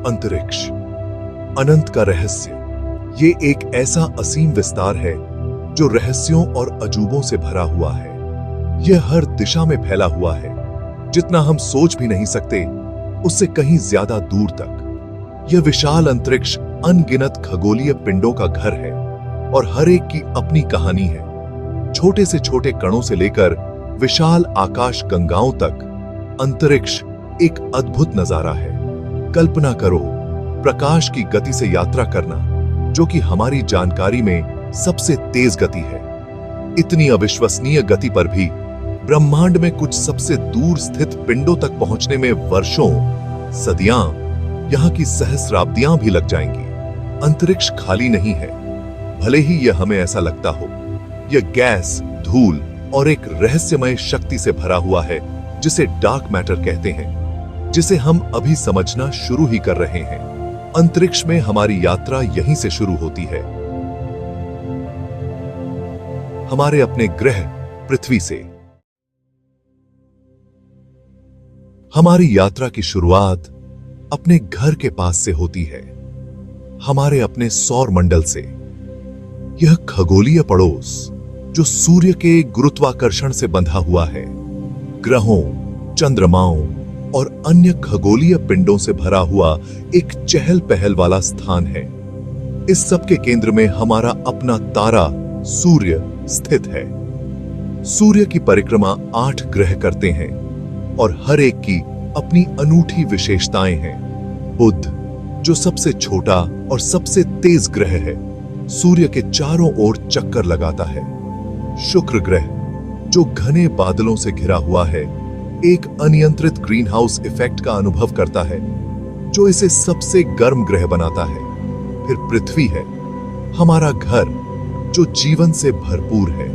अंतरिक्ष, अनंत का रहस्य। ये एक ऐसा असीम विस्तार है जो रहस्यों और अजूबों से भरा हुआ है। यह हर दिशा में फैला हुआ है, जितना हम सोच भी नहीं सकते उससे कहीं ज्यादा दूर तक। यह विशाल अंतरिक्ष अनगिनत खगोलीय पिंडों का घर है और हर एक की अपनी कहानी है। छोटे से छोटे कणों से लेकर विशाल आकाश गंगाओं तक अंतरिक्ष एक अद्भुत नजारा है। कल्पना करो प्रकाश की गति से यात्रा करना, जो कि हमारी जानकारी में सबसे तेज गति है। इतनी अविश्वसनीय गति पर भी ब्रह्मांड में कुछ सबसे दूर स्थित पिंडों तक पहुंचने में वर्षों, सदियां, यहां की सहस्राब्दियां भी लग जाएंगी। अंतरिक्ष खाली नहीं है, भले ही यह हमें ऐसा लगता हो। यह गैस, धूल और एक रहस्यमय शक्ति से भरा हुआ है जिसे डार्क मैटर कहते हैं, जिसे हम अभी समझना शुरू ही कर रहे हैं। अंतरिक्ष में हमारी यात्रा यहीं से शुरू होती है, हमारे अपने ग्रह पृथ्वी से। हमारी यात्रा की शुरुआत अपने घर के पास से होती है, हमारे अपने सौर मंडल से। यह खगोलीय पड़ोस जो सूर्य के गुरुत्वाकर्षण से बंधा हुआ है, ग्रहों, चंद्रमाओं और अन्य खगोलीय पिंडों से भरा हुआ एक चहल पहल वाला स्थान है। इस सब के केंद्र में हमारा अपना तारा सूर्य स्थित है। सूर्य की परिक्रमा 8 ग्रह करते हैं और हर एक की अपनी अनूठी विशेषताएं हैं। बुध, जो सबसे छोटा और सबसे तेज ग्रह है, सूर्य के चारों ओर चक्कर लगाता है। शुक्र ग्रह, जो घने बादलों से घिरा हुआ है, एक अनियंत्रित ग्रीन हाउस इफेक्ट का अनुभव करता है, जो इसे सबसे गर्म ग्रह बनाता है। फिर पृथ्वी है, हमारा घर, जो जीवन से भरपूर है।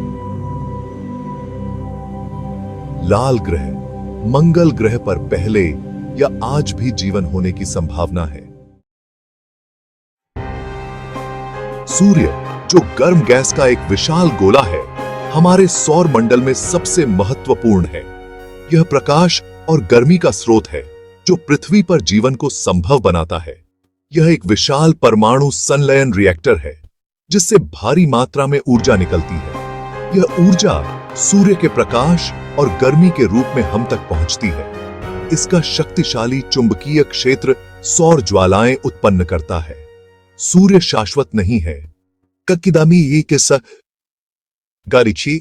लाल ग्रह, मंगल ग्रह पर पहले या आज भी जीवन होने की संभावना है। सूर्य, जो गर्म गैस का एक विशाल गोला है, हमारे सौर मंडल में सबसे महत्वपूर्ण है। यह प्रकाश और गर्मी का स्रोत है जो पृथ्वी पर जीवन को संभव बनाता है। यह एक विशाल परमाणु संलयन रिएक्टर है जिससे भारी मात्रा में ऊर्जा निकलती है। यह ऊर्जा सूर्य के प्रकाश और गर्मी के रूप में हम तक पहुंचती है। इसका शक्तिशाली चुंबकीय क्षेत्र सौर ज्वालाएं उत्पन्न करता है। सूर्य शाश्वत नहीं है। कक्किदामी ये किस्सा गारिची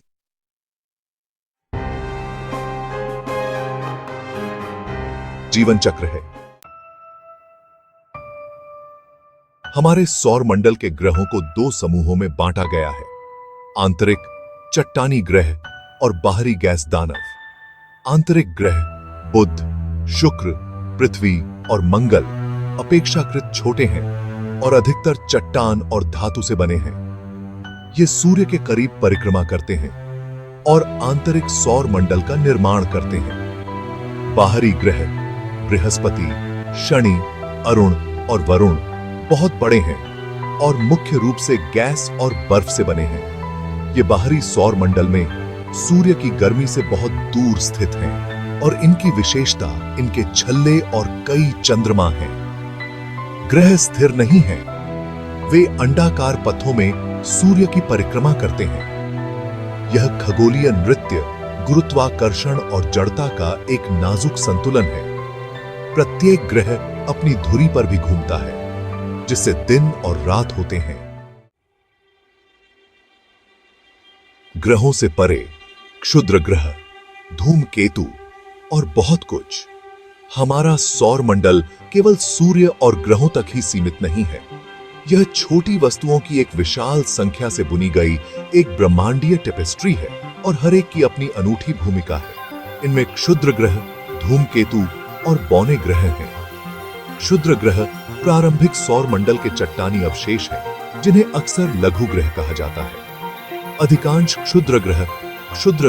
जीवन चक्र है। हमारे सौर मंडल के ग्रहों को 2 समूहों में बांटा गया है, आंतरिक चट्टानी ग्रह और बाहरी गैस दानव। आंतरिक ग्रह बुध, शुक्र, पृथ्वी और मंगल अपेक्षाकृत छोटे हैं और अधिकतर चट्टान और धातु से बने हैं। ये सूर्य के करीब परिक्रमा करते हैं और आंतरिक सौर मंडल का निर्माण करते हैं। बाहरी ग्रह बृहस्पति, शनि, अरुण और वरुण बहुत बड़े हैं और मुख्य रूप से गैस और बर्फ से बने हैं। ये बाहरी सौर मंडल में सूर्य की गर्मी से बहुत दूर स्थित हैं और इनकी विशेषता इनके छल्ले और कई चंद्रमा हैं। ग्रह स्थिर नहीं हैं, वे अंडाकार पथों में सूर्य की परिक्रमा करते हैं। यह खगोलीय नृत्य गुरुत्वाकर्षण और जड़ता का एक नाजुक संतुलन है। प्रत्येक ग्रह अपनी धुरी पर भी घूमता है, जिससे दिन और रात होते हैं। ग्रहों से परे क्षुद्र ग्रह, धूमकेतु और बहुत कुछ। हमारा सौर मंडल केवल सूर्य और ग्रहों तक ही सीमित नहीं है। यह छोटी वस्तुओं की एक विशाल संख्या से बुनी गई एक ब्रह्मांडीय टेपेस्ट्री है और हर एक की अपनी अनूठी भूमिका है। इनमें क्षुद्र ग्रह, धूमकेतु और बौने ग्रह हैं। क्षुद्र ग्रह प्रारंभिक सौर मंडल के चट्टानी अवशेष हैं, जिन्हें अक्सर लघु ग्रह कहा जाता है। अधिकांश क्षुद्र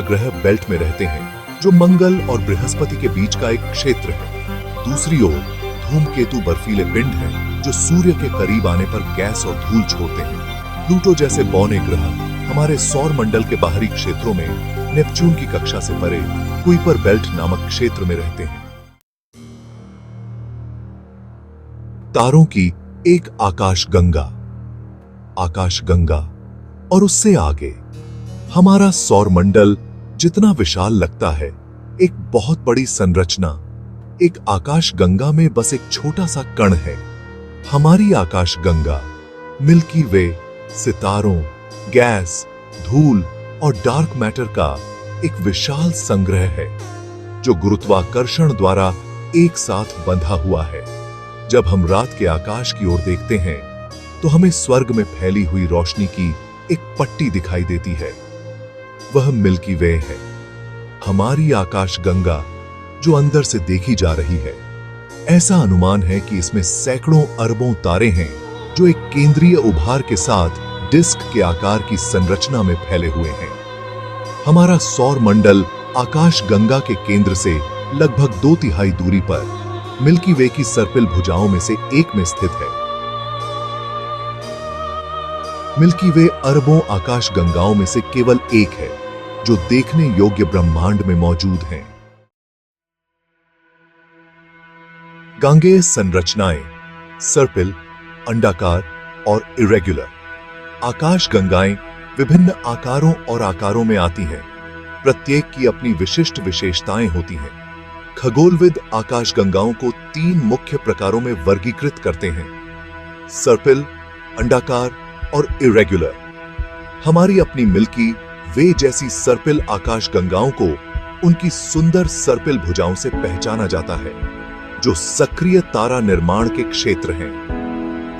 ग्रह बेल्ट में रहते हैं, जो मंगल और बृहस्पति के बीच का एक क्षेत्र है। दूसरी ओर धूमकेतु बर्फीले पिंड हैं, जो सूर्य के करीब आने पर गैस और धूल छोड़ते हैं। प्लूटो जैसे बौने ग्रह हमारे सौर मंडल के बाहरी क्षेत्रों में नेपच्यून की कक्षा से परे कुइपर बेल्ट नामक क्षेत्र में रहते हैं। तारों की एक आकाशगंगा और उससे आगे हमारा सौरमंडल जितना विशाल लगता है, एक बहुत बड़ी संरचना, एक आकाशगंगा में बस एक छोटा सा कण है। हमारी आकाशगंगा मिल्की वे सितारों, गैस, धूल और डार्क मैटर का एक विशाल संग्रह है जो गुरुत्वाकर्षण द्वारा एक साथ बंधा हुआ है। जब हम रात के आकाश की ओर देखते हैं तो हमें स्वर्ग में फैली हुई रोशनी की एक पट्टी दिखाई देती है। वह मिल्की वे है, हमारी आकाशगंगा जो अंदर से देखी जा रही है। ऐसा अनुमान है कि इसमें सैकड़ों अरबों तारे हैं जो एक केंद्रीय उभार के साथ डिस्क के आकार की संरचना में फैले हुए हैं। हमारा सौर मंडल आकाशगंगा के केंद्र से लगभग 2/3 दूरी पर मिल्की वे की सर्पिल भुजाओं में से एक में स्थित है। मिल्की वे अरबों आकाशगंगाओं में से केवल एक है जो देखने योग्य ब्रह्मांड में मौजूद है। गांगेय संरचनाएं, सर्पिल, अंडाकार और इरेगुलर आकाशगंगाएं विभिन्न आकारों और आकारों में आती हैं। प्रत्येक की अपनी विशिष्ट विशेषताएं होती हैं। खगोलविद आकाशगंगाओं को 3 मुख्य प्रकारों में वर्गीकृत करते हैं: सर्पिल, अंडाकार और इरेगुलर। हमारी अपनी मिल्की वे जैसी सर्पिल आकाशगंगाओं को उनकी सुंदर सर्पिल भुजाओं से पहचाना जाता है, जो सक्रिय तारा निर्माण के क्षेत्र हैं।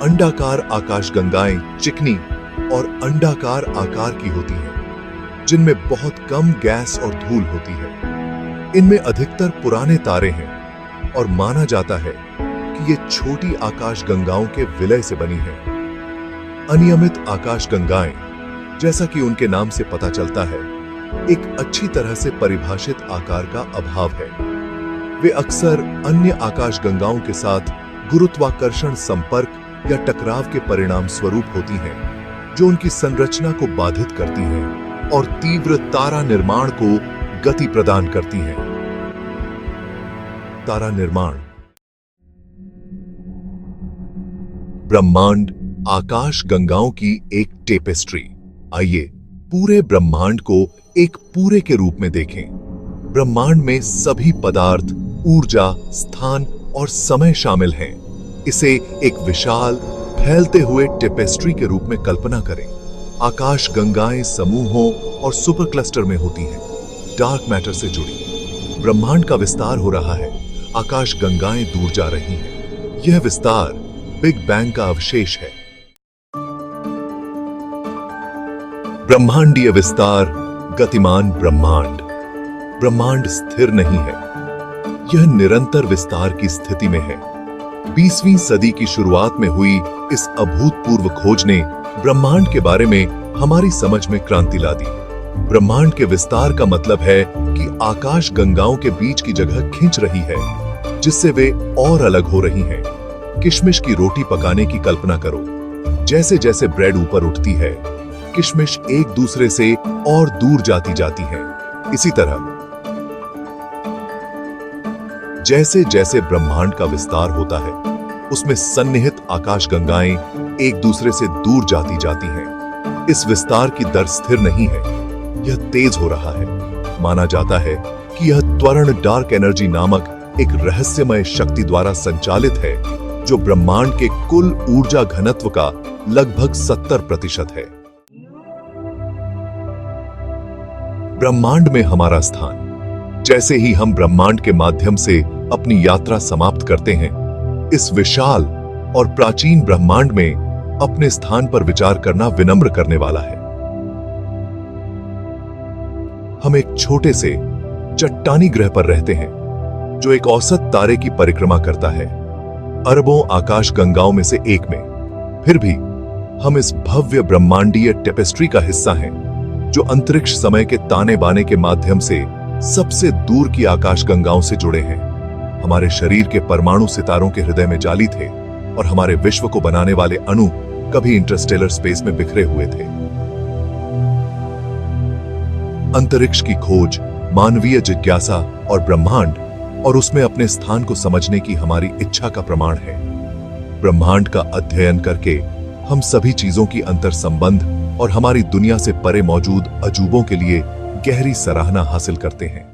अंडाकार आकाशगंगाएं चिकनी और अंडाकार आकार की होती हैं, जिनमें बहुत कम गैस और धूल होती है। इनमें अधिकतर पुराने तारे हैं और माना जाता है कि ये छोटी आकाशगंगाओं के विलय से बनी हैं। अनियमित आकाशगंगाएं, जैसा कि उनके नाम से पता चलता है, एक अच्छी तरह से परिभाषित आकार का अभाव है। वे अक्सर अन्य आकाशगंगाओं के साथ गुरुत्वाकर्षण संपर्क या टकराव के परिणाम स्वरूप होती हैं, जो उनकी संरचना को बाधित करती हैं और तीव्र तारा निर्माण को गति प्रदान करती हैं। तारा निर्माण। ब्रह्मांड आकाशगंगाओं की एक टेपेस्ट्री। आइए पूरे ब्रह्मांड को एक पूरे के रूप में देखें। ब्रह्मांड में सभी पदार्थ, ऊर्जा, स्थान और समय शामिल हैं। इसे एक विशाल फैलते हुए टेपेस्ट्री के रूप में कल्पना करें। आकाशगंगाएं समूहों और सुपर क्लस्टर में होती हैं, डार्क मैटर से जुड़ी। ब्रह्मांड का विस्तार हो रहा है, आकाशगंगाएं दूर जा रही हैं। यह विस्तार बिग बैंग का अवशेष है। ब्रह्मांडीय विस्तार, गतिमान ब्रह्मांड। ब्रह्मांड स्थिर नहीं है, यह निरंतर विस्तार की स्थिति में है। 20वीं सदी की शुरुआत में हुई इस अभूतपूर्व खोज ने ब्रह्मांड के बारे में हमारी समझ में क्रांति ला दी। ब्रह्मांड के विस्तार का मतलब है कि आकाशगंगाओं के बीच की जगह खिंच रही है, जिससे वे और अलग हो रही हैं। किशमिश की रोटी पकाने की कल्पना करो। जैसे जैसे ब्रेड ऊपर उठती है, किशमिश एक दूसरे से और दूर जाती है। इसी तरह जैसे जैसे ब्रह्मांड का विस्तार होता है, उसमें सन्निहित आकाशगंगाएं एक दूसरे से दूर जाती हैं। इस विस्तार की दर स्थिर नहीं है, यह तेज हो रहा है। माना जाता है कि यह त्वरण डार्क एनर्जी नामक एक रहस्यमय शक्ति द्वारा संचालित है, जो ब्रह्मांड के कुल ऊर्जा घनत्व का लगभग 70% है। ब्रह्मांड में हमारा स्थान। जैसे ही हम ब्रह्मांड के माध्यम से अपनी यात्रा समाप्त करते हैं, इस विशाल और प्राचीन ब्रह्मांड में अपने स्थान पर विचार करना विनम्र करने वाला है। हम एक छोटे से चट्टानी ग्रह पर रहते हैं, जो एक औसत तारे की परिक्रमा करता है, अरबों आकाशगंगाओं में से एक में। फिर भी हम इस भव्य ब्रह्मांडीय टेपेस्ट्री का हिस्सा हैं, जो अंतरिक्ष समय के ताने बाने के माध्यम से सबसे दूर की आकाशगंगाओं से जुड़े हैं। हमारे शरीर के परमाणु सितारों के हृदय में जाली थे और हमारे विश्व को बनाने वाले अणु कभी इंटरस्टेलर स्पेस में बिखरे हुए थे। अंतरिक्ष की खोज, मानवीय जिज्ञासा और ब्रह्मांड और उसमें अपने स्थान को समझने की हमारी इच्छा का प्रमाण है। ब्रह्मांड का अध्ययन करके हम सभी चीजों की अंतर संबंध और हमारी दुनिया से परे मौजूद अजूबों के लिए गहरी सराहना हासिल करते हैं।